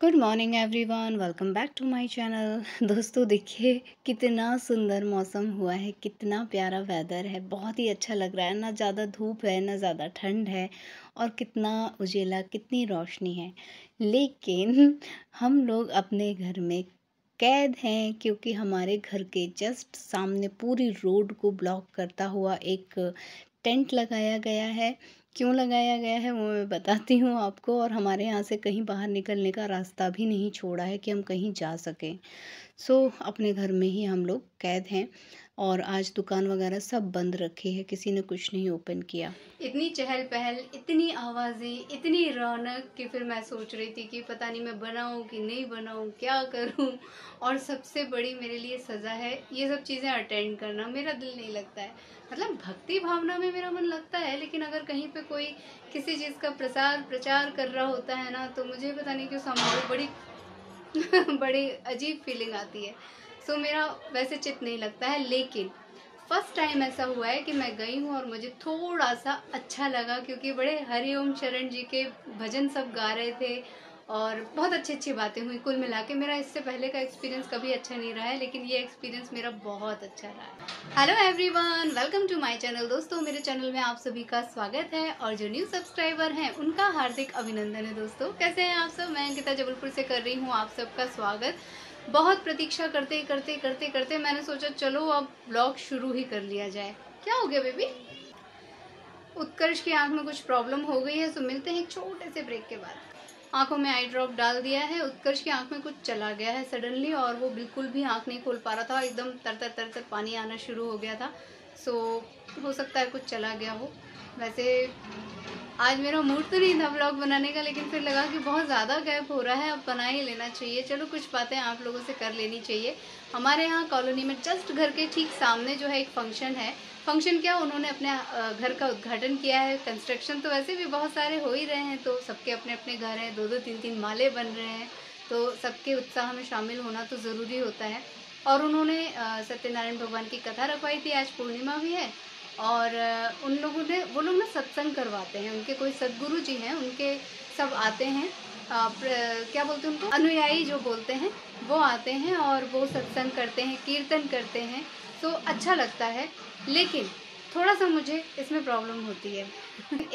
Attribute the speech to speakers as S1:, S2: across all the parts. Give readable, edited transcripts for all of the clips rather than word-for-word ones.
S1: Good morning everyone, welcome back to my channel. दोस्तों देखिए, कितना सुंदर मौसम हुआ है, कितना प्यारा वेदर है। बहुत ही अच्छा लग रहा है ना। ज़्यादा धूप है ना ज़्यादा ठंड है, और कितना उजेला, कितनी रोशनी है। लेकिन हम लोग अपने घर में कैद हैं, क्योंकि हमारे घर के जस्ट सामने पूरी रोड को ब्लॉक करता हुआ एक टेंट लगाया गया है। क्यों लगाया गया है वो मैं बताती हूँ आपको। और हमारे यहाँ से कहीं बाहर निकलने का रास्ता भी नहीं छोड़ा है कि हम कहीं जा सकें। अपने घर में ही हम लोग कैद हैं। और आज दुकान वगैरह सब बंद रखी है, किसी ने कुछ नहीं ओपन किया। इतनी चहल पहल, इतनी आवाज़ें, इतनी रौनक कि फिर मैं सोच रही थी कि पता नहीं मैं बनाऊं कि नहीं बनाऊं, क्या करूं। और सबसे बड़ी मेरे लिए सज़ा है ये सब चीज़ें अटेंड करना। मेरा दिल नहीं लगता है, मतलब भक्ति भावना में मेरा मन लगता है, लेकिन अगर कहीं पे कोई किसी चीज़ का प्रसार प्रचार कर रहा होता है ना, तो मुझे पता नहीं क्यों सामने बड़ी बड़ी अजीब फीलिंग आती है। मेरा वैसे चित नहीं लगता है। लेकिन फर्स्ट टाइम ऐसा हुआ है कि मैं गई हूँ और मुझे थोड़ा सा अच्छा लगा, क्योंकि बड़े हरिओम शरण जी के भजन सब गा रहे थे और बहुत अच्छी अच्छी बातें हुई। कुल मिला के मेरा इससे पहले का एक्सपीरियंस कभी अच्छा नहीं रहा है, लेकिन ये एक्सपीरियंस मेरा बहुत अच्छा रहा है। Hello everyone, welcome to my channel. दोस्तों, मेरे चैनल में आप सभी का स्वागत है, और जो न्यू सब्सक्राइबर हैं उनका हार्दिक अभिनंदन है। दोस्तों, कैसे हैं आप सब? मैं अंकिता जबलपुर से कर रही हूँ आप सबका स्वागत। बहुत प्रतीक्षा करते करते करते करते मैंने सोचा चलो अब ब्लॉग शुरू ही कर लिया जाए। क्या हो गया बेबी? उत्कर्ष की आंख में कुछ प्रॉब्लम हो गई है, तो मिलते हैं एक छोटे से ब्रेक के बाद। आंखों में आई ड्रॉप डाल दिया है। उत्कर्ष की आंख में कुछ चला गया है सडनली, और वो बिल्कुल भी आंख नहीं खोल पा रहा था। एकदम तर तर तर तर पानी आना शुरू हो गया था। हो सकता है कुछ चला गया हो। वैसे आज मेरा मूड तो नहीं था ब्लॉग बनाने का, लेकिन फिर लगा कि बहुत ज़्यादा गैप हो रहा है, अब बना ही लेना चाहिए। चलो, कुछ बातें आप लोगों से कर लेनी चाहिए। हमारे यहाँ कॉलोनी में जस्ट घर के ठीक सामने जो है एक फंक्शन है। फंक्शन क्या, उन्होंने अपने घर का उद्घाटन किया है। कंस्ट्रक्शन तो वैसे भी बहुत सारे हो ही रहे हैं, तो सबके अपने अपने घर हैं, दो दो तीन तीन माले बन रहे हैं, तो सबके उत्साह में शामिल होना तो ज़रूरी होता है। और उन्होंने सत्यनारायण भगवान की कथा रखवाई थी। आज पूर्णिमा भी है, और उन लोगों ने वो लोग ना सत्संग करवाते हैं। उनके कोई सदगुरु जी हैं, उनके सब आते हैं। क्या बोलते हैं उनको, अनुयायी जो बोलते हैं, वो आते हैं और वो सत्संग करते हैं, कीर्तन करते हैं। तो अच्छा लगता है। लेकिन थोड़ा सा मुझे इसमें प्रॉब्लम होती है।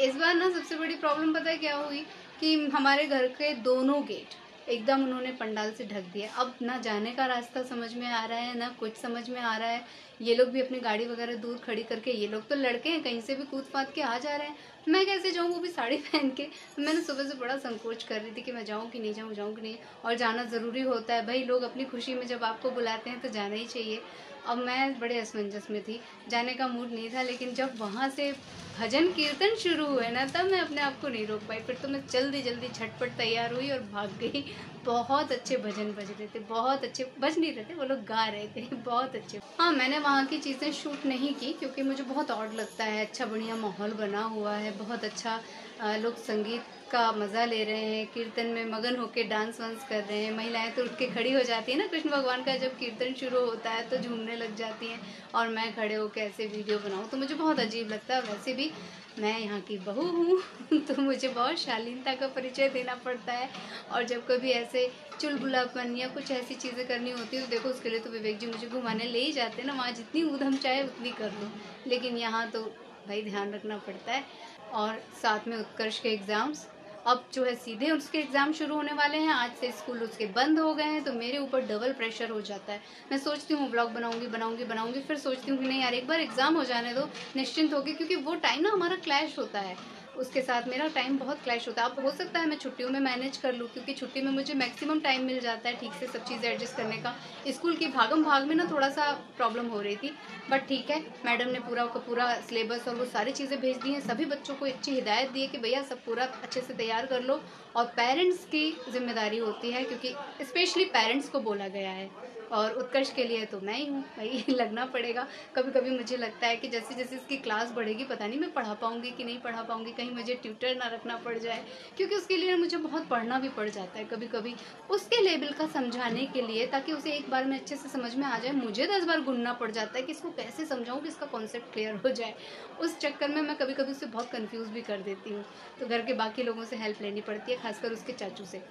S1: इस बार ना सबसे बड़ी प्रॉब्लम पता है क्या हुई, कि हमारे घर के दोनों गेट एकदम उन्होंने पंडाल से ढक दिया। अब ना जाने का रास्ता समझ में आ रहा है, ना कुछ समझ में आ रहा है। ये लोग भी अपनी गाड़ी वगैरह दूर खड़ी करके, ये लोग तो लड़के हैं, कहीं से भी कूद फाद के आ जा रहे हैं। मैं कैसे जाऊँ, वो भी साड़ी पहन के? मैंने सुबह से बड़ा संकोच कर रही थी कि मैं जाऊँ कि नहीं जाऊँ, जाऊँ कि नहीं। और जाना ज़रूरी होता है भाई, लोग अपनी खुशी में जब आपको बुलाते हैं तो जाना ही चाहिए। अब मैं बड़े असमंजस में थी, जाने का मूड नहीं था, लेकिन जब वहाँ से भजन कीर्तन शुरू हुए ना, तब मैं अपने आप को नहीं रोक पाई। फिर तो मैं जल्दी जल्दी झटपट तैयार हुई और भाग गई। बहुत अच्छे भजन बज रहे थे, बहुत अच्छे बज नहीं रहे थे, वो लोग गा रहे थे, बहुत अच्छे। हाँ, मैंने वहाँ की चीज़ें शूट नहीं की, क्योंकि मुझे बहुत ऑड लगता है। अच्छा बढ़िया माहौल बना हुआ है, बहुत अच्छा। लोग संगीत का मज़ा ले रहे हैं, कीर्तन में मगन होकर डांस वांस कर रहे हैं। महिलाएं तो उठ के खड़ी हो जाती है ना, कृष्ण भगवान का जब कीर्तन शुरू होता है तो झूमने लग जाती हैं। और मैं खड़े होकर ऐसे वीडियो बनाऊँ तो मुझे बहुत अजीब लगता है। वैसे भी मैं यहाँ की बहू हूँ तो मुझे बहुत शालीनता का परिचय देना पड़ता है। और जब कभी ऐसे चुलबुलापन या कुछ ऐसी चीज़ें करनी होती है, तो देखो उसके लिए तो विवेक जी मुझे घुमाने ले ही जाते हैं ना। वहाँ जितनी ऊधम चाहे उतनी कर लो, लेकिन यहाँ तो भाई ध्यान रखना पड़ता है। और साथ में उत्कर्ष के एग्ज़ाम्स, अब जो है सीधे उसके एग्ज़ाम शुरू होने वाले हैं। आज से स्कूल उसके बंद हो गए हैं, तो मेरे ऊपर डबल प्रेशर हो जाता है। मैं सोचती हूँ ब्लॉग बनाऊंगी बनाऊंगी बनाऊंगी, फिर सोचती हूँ कि नहीं यार, एक बार एग्ज़ाम हो जाने दो, निश्चिंत होगी। क्योंकि वो टाइम ना हमारा क्लैश होता है, उसके साथ मेरा टाइम बहुत क्लैश होता है। अब हो सकता है मैं छुट्टियों में मैनेज कर लूँ, क्योंकि छुट्टी में मुझे मैक्सिमम टाइम मिल जाता है ठीक से सब चीज़ें एडजस्ट करने का। स्कूल की भागम भाग में ना थोड़ा सा प्रॉब्लम हो रही थी, बट ठीक है, मैडम ने पूरा का पूरा सिलेबस और वो सारी चीज़ें भेज दी हैं। सभी बच्चों को अच्छी हिदायत दी है कि भैया सब पूरा अच्छे से तैयार कर लो। और पेरेंट्स की जिम्मेदारी होती है, क्योंकि स्पेशली पेरेंट्स को बोला गया है, और उत्कर्ष के लिए तो मैं ही हूँ भाई लगना पड़ेगा। कभी कभी मुझे लगता है कि जैसे जैसे इसकी क्लास बढ़ेगी, पता नहीं मैं पढ़ा पाऊँगी कि नहीं पढ़ा पाऊँगी, कहीं मुझे ट्यूटर ना रखना पड़ जाए, क्योंकि उसके लिए मुझे बहुत पढ़ना भी पड़ जाता है कभी कभी, उसके लेवल का समझाने के लिए, ताकि उसे एक बार में अच्छे से समझ में आ जाए। मुझे 10 बार गुनना पड़ जाता है कि इसको कैसे समझाऊँ कि इसका कॉन्सेप्ट क्लियर हो जाए। उस चक्कर में मैं कभी कभी उसे बहुत कन्फ्यूज़ भी कर देती हूँ, तो घर के बाकी लोगों से हेल्प लेनी पड़ती है, खासकर उसके चाचू से।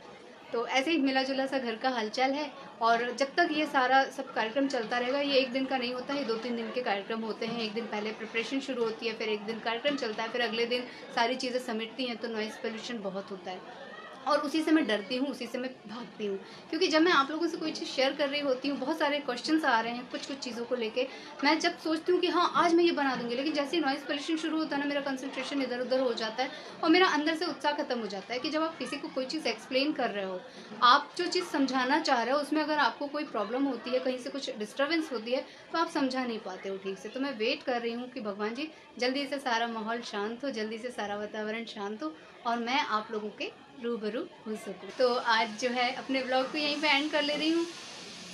S1: तो ऐसे ही मिला-जुला सा घर का हालचाल है। और जब तक ये सारा सब कार्यक्रम चलता रहेगा, ये एक दिन का नहीं होता है, 2-3 दिन के कार्यक्रम होते हैं। एक दिन पहले प्रिपरेशन शुरू होती है, फिर एक दिन कार्यक्रम चलता है, फिर अगले दिन सारी चीज़ें समेटती हैं, तो नॉइज़ पोल्यूशन बहुत होता है। और उसी से मैं डरती हूँ, उसी से मैं भागती हूँ, क्योंकि जब मैं आप लोगों से कोई चीज़ शेयर कर रही होती हूँ, बहुत सारे क्वेश्चंस आ रहे हैं कुछ-कुछ चीज़ों को लेके, मैं जब सोचती हूँ कि हाँ, आज मैं ये बना दूँगी, लेकिन जैसे ही नॉइज़ पोल्यूशन शुरू होता है ना, मेरा कंसंट्रेशन इधर-उधर हो जाता है और मेरा अंदर से उत्साह खत्म हो जाता है कि जब आप किसी को कोई चीज़ एक्सप्लेन कर रहे हो, आप जो चीज़ समझाना चाह रहे हो, उसमें अगर आपको कोई प्रॉब्लम होती है, कहीं से कुछ डिस्टर्बेंस होती है, तो आप समझा नहीं पाते हो ठीक से। तो मैं वेट कर रही हूँ कि भगवान जी, जल्दी से सारा माहौल शांत हो, जल्दी से सारा वातावरण शांत हो और मैं आप लोगों के रूबरू हो सकूँ। तो आज जो है अपने ब्लॉग को यहीं पे एंड कर ले रही हूँ।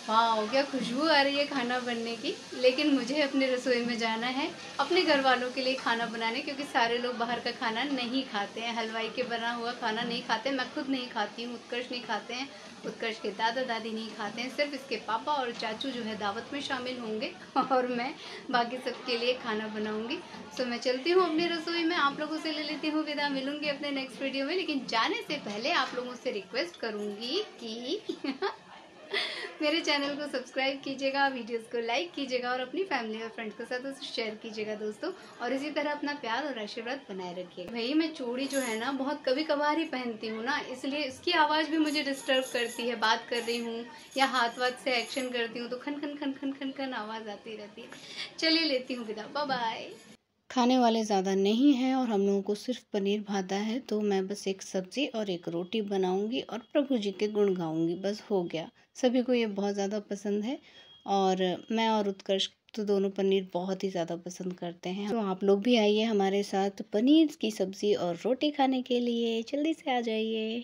S1: वाह! क्या खुशबू आ रही है खाना बनने की। लेकिन मुझे अपने रसोई में जाना है, अपने घर वालों के लिए खाना बनाने, क्योंकि सारे लोग बाहर का खाना नहीं खाते हैं, हलवाई के बना हुआ खाना नहीं खाते। मैं खुद नहीं खाती हूँ, उत्कर्ष नहीं खाते हैं, उत्कर्ष के दादा-दादी नहीं खाते हैं, सिर्फ़ इसके पापा और चाचू जो है दावत में शामिल होंगे और मैं बाकी सबके लिए खाना बनाऊँगी। सो मैं चलती हूँ अपनी रसोई में, आप लोगों से ले लेती हूँ विदा, मिलूँगी अपने नेक्स्ट वीडियो में। लेकिन जाने से पहले आप लोगों से रिक्वेस्ट करूँगी कि मेरे चैनल को सब्सक्राइब कीजिएगा, वीडियोस को लाइक कीजिएगा और अपनी फैमिली और फ्रेंड्स के साथ उसे शेयर कीजिएगा दोस्तों। और इसी तरह अपना प्यार और आशीर्वाद बनाए रखिएगा। भाई मैं चूड़ी जो है ना बहुत कभी कभार ही पहनती हूँ ना, इसलिए इसकी आवाज़ भी मुझे डिस्टर्ब करती है। बात कर रही हूँ या हाथ वाथ से एक्शन करती हूँ तो खन खन खन खन खन खन आवाज़ आती रहती है। चलिए लेती हूँ विदा, बाय बाय। खाने वाले ज़्यादा नहीं हैं और हम लोगों को सिर्फ पनीर भाता है, तो मैं बस एक सब्ज़ी और एक रोटी बनाऊंगी और प्रभु जी के गुण गाऊंगी, बस हो गया। सभी को ये बहुत ज़्यादा पसंद है और मैं और उत्कर्ष तो दोनों पनीर बहुत ही ज़्यादा पसंद करते हैं। तो आप लोग भी आइए हमारे साथ पनीर की सब्ज़ी और रोटी खाने के लिए, जल्दी से आ जाइए।